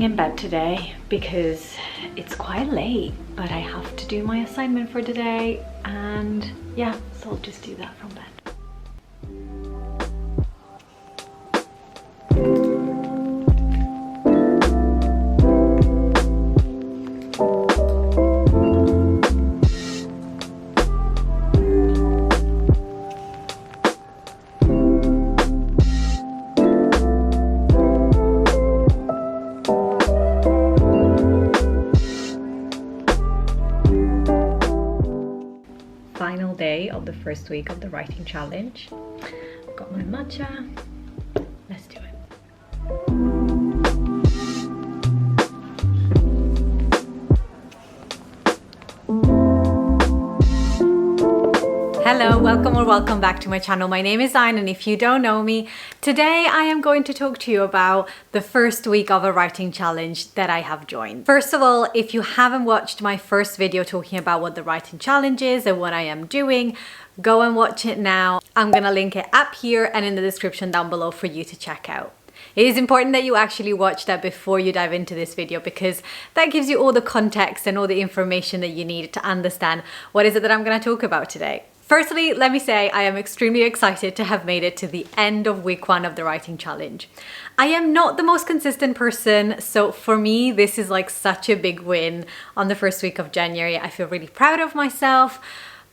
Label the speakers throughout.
Speaker 1: writing in bed today because it's quite late, but I have to do my assignment for today, and yeah, so I'll just do that from bed. Final day of the first week of the writing challenge. I've got my matcha. Let's do it. Hello, welcome back to my channel. My name is Zain, and if you don't know me, today I am going to talk to you about the first week of a writing challenge that I have joined. First of all, if you haven't watched my first video talking about what the writing challenge is and what I am doing, go and watch it now. I'm gonna link it up here and in the description down below for you to check out. It is important that you actually watch that before you dive into this video, because that gives you all the context and all the information that you need to understand what is it that I'm gonna talk about today. Firstly, let me say I am extremely excited to have made it to the end of week 1 of the writing challenge. I am not the most consistent person, so for me, this is like such a big win on the first week of January. I feel really proud of myself,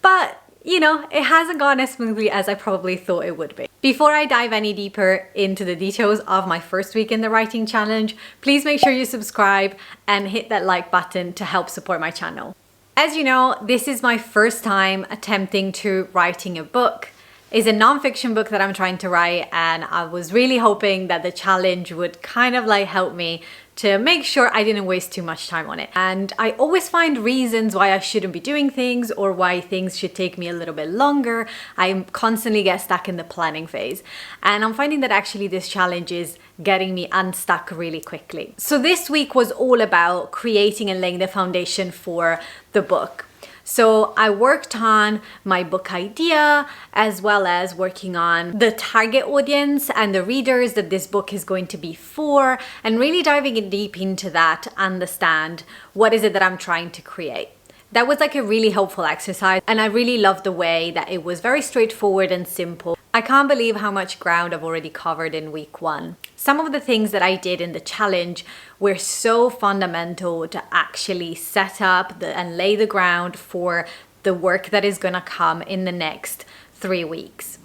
Speaker 1: but you know, it hasn't gone as smoothly as I probably thought it would be. Before I dive any deeper into the details of my first week in the writing challenge, please make sure you subscribe and hit that like button to help support my channel. As you know, this is my first time attempting to writing a book. It's a non-fiction book that I'm trying to write, and I was really hoping that the challenge would kind of like help me to make sure I didn't waste too much time on it. And I always find reasons why I shouldn't be doing things or why things should take me a little bit longer. I constantly get stuck in the planning phase. And I'm finding that actually this challenge is getting me unstuck really quickly. So this week was all about creating and laying the foundation for the book. So I worked on my book idea, as well as working on the target audience and the readers that this book is going to be for, and really diving in deep into that to understand what is it that I'm trying to create. That was like a really helpful exercise, and I really loved the way that it was very straightforward and simple. I can't believe how much ground I've already covered in week 1. Some of the things that I did in the challenge were so fundamental to actually set up and lay the ground for the work that is gonna come in the next 3 weeks.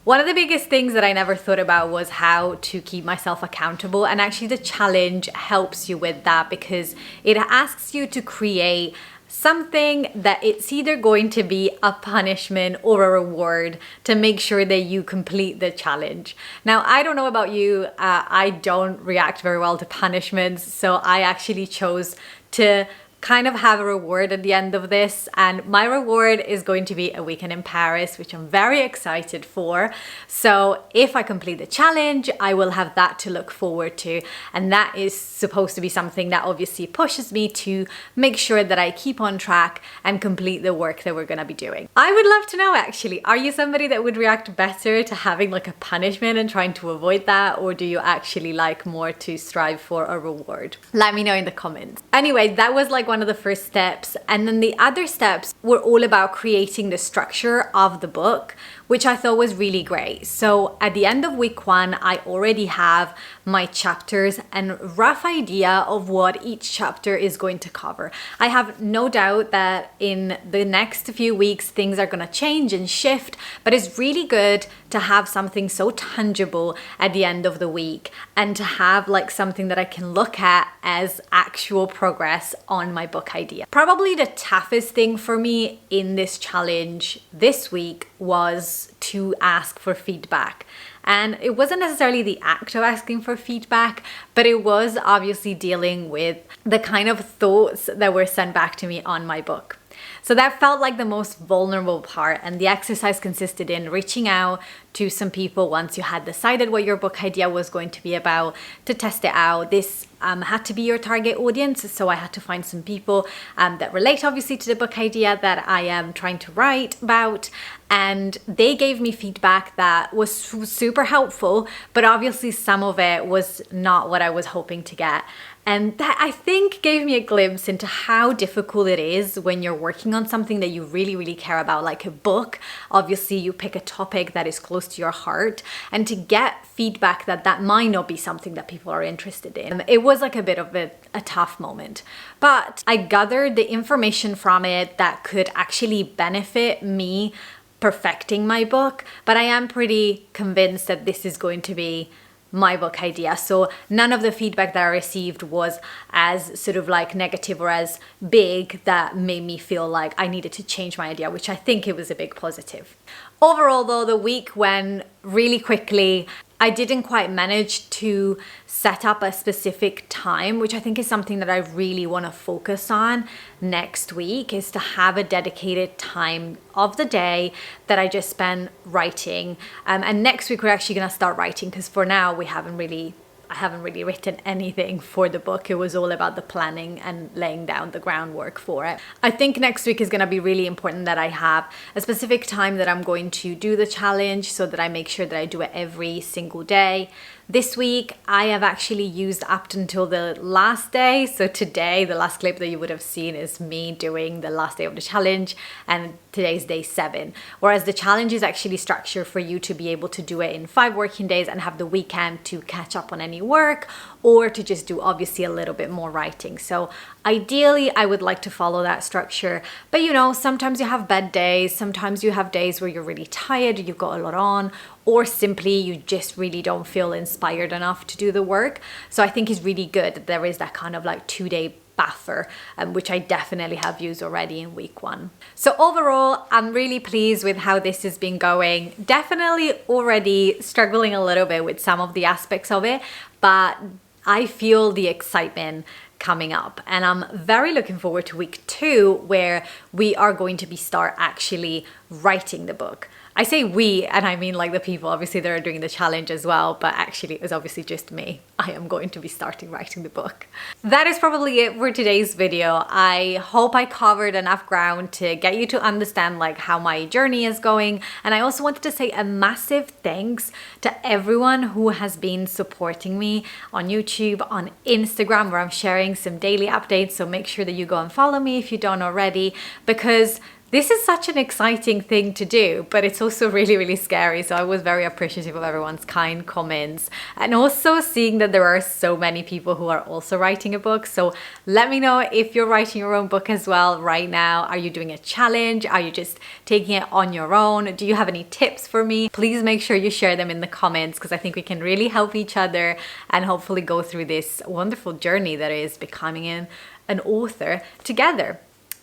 Speaker 1: One of the biggest things that I never thought about was how to keep myself accountable, and actually the challenge helps you with that because it asks you to create something that it's either going to be a punishment or a reward to make sure that you complete the challenge. Now, I don't know about you, I don't react very well to punishments, so I actually chose to kind of have a reward at the end of this, and my reward is going to be a weekend in Paris, which I'm very excited for. So if I complete the challenge, I will have that to look forward to, and that is supposed to be something that obviously pushes me to make sure that I keep on track and complete the work that we're gonna be doing. I would love to know actually, are you somebody that would react better to having like a punishment and trying to avoid that, or do you actually like more to strive for a reward? Let me know in the comments. Anyway, that was like one of the first steps, and then the other steps were all about creating the structure of the book, which I thought was really great. So at the end of week 1, I already have my chapters and rough idea of what each chapter is going to cover. I have no doubt that in the next few weeks things are going to change and shift, but it's really good to have something so tangible at the end of the week and to have like something that I can look at as actual progress on my book idea. Probably the toughest thing for me in this challenge this week was to ask for feedback. And it wasn't necessarily the act of asking for feedback, but it was obviously dealing with the kind of thoughts that were sent back to me on my book. So that felt like the most vulnerable part, and the exercise consisted in reaching out to some people once you had decided what your book idea was going to be about to test it out. This had to be your target audience. So I had to find some people that relate obviously to the book idea that I am trying to write about. And they gave me feedback that was super helpful, but obviously some of it was not what I was hoping to get. And that, I think, gave me a glimpse into how difficult it is when you're working on something that you really, really care about, like a book. Obviously, you pick a topic that is close to your heart, and to get feedback that might not be something that people are interested in. It was like a bit of a tough moment. But I gathered the information from it that could actually benefit me perfecting my book. But I am pretty convinced that this is going to be my book idea. So none of the feedback that I received was as sort of like negative or as big that made me feel like I needed to change my idea, which I think it was a big positive. Overall though, the week went really quickly. I didn't quite manage to set up a specific time, which I think is something that I really want to focus on next week, is to have a dedicated time of the day that I just spend writing. And next week we're actually going to start writing, because for now I haven't really written anything for the book. It was all about the planning and laying down the groundwork for it. I think next week is going to be really important that I have a specific time that I'm going to do the challenge, so that I make sure that I do it every single day. This week, I have actually used up until the last day. So today, the last clip that you would have seen is me doing the last day of the challenge, and today's day 7. Whereas the challenge is actually structured for you to be able to do it in 5 working days and have the weekend to catch up on any work, or to just do obviously a little bit more writing. So ideally, I would like to follow that structure. But you know, sometimes you have bad days. Sometimes you have days where you're really tired, you've got a lot on, or simply you just really don't feel inspired enough to do the work. So I think it's really good that there is that kind of like 2-day buffer, which I definitely have used already in week 1. So overall, I'm really pleased with how this has been going. Definitely already struggling a little bit with some of the aspects of it, but I feel the excitement coming up, and I'm very looking forward to week 2, where we are going to start actually writing the book. I say we, and I mean like the people obviously that are doing the challenge as well, but actually it was obviously just me. I am going to be starting writing the book. That is probably it for today's video. I hope I covered enough ground to get you to understand like how my journey is going. And I also wanted to say a massive thanks to everyone who has been supporting me on YouTube, on Instagram, where I'm sharing some daily updates. So make sure that you go and follow me if you don't already, because this is such an exciting thing to do, but it's also really, really scary. So I was very appreciative of everyone's kind comments, and also seeing that there are so many people who are also writing a book. So let me know if you're writing your own book as well right now. Are you doing a challenge? Are you just taking it on your own? Do you have any tips for me? Please make sure you share them in the comments, because I think we can really help each other and hopefully go through this wonderful journey that is becoming an author together.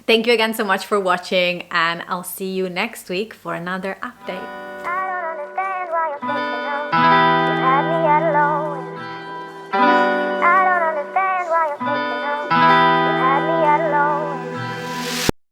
Speaker 1: Thank you again so much for watching, and I'll see you next week for another update.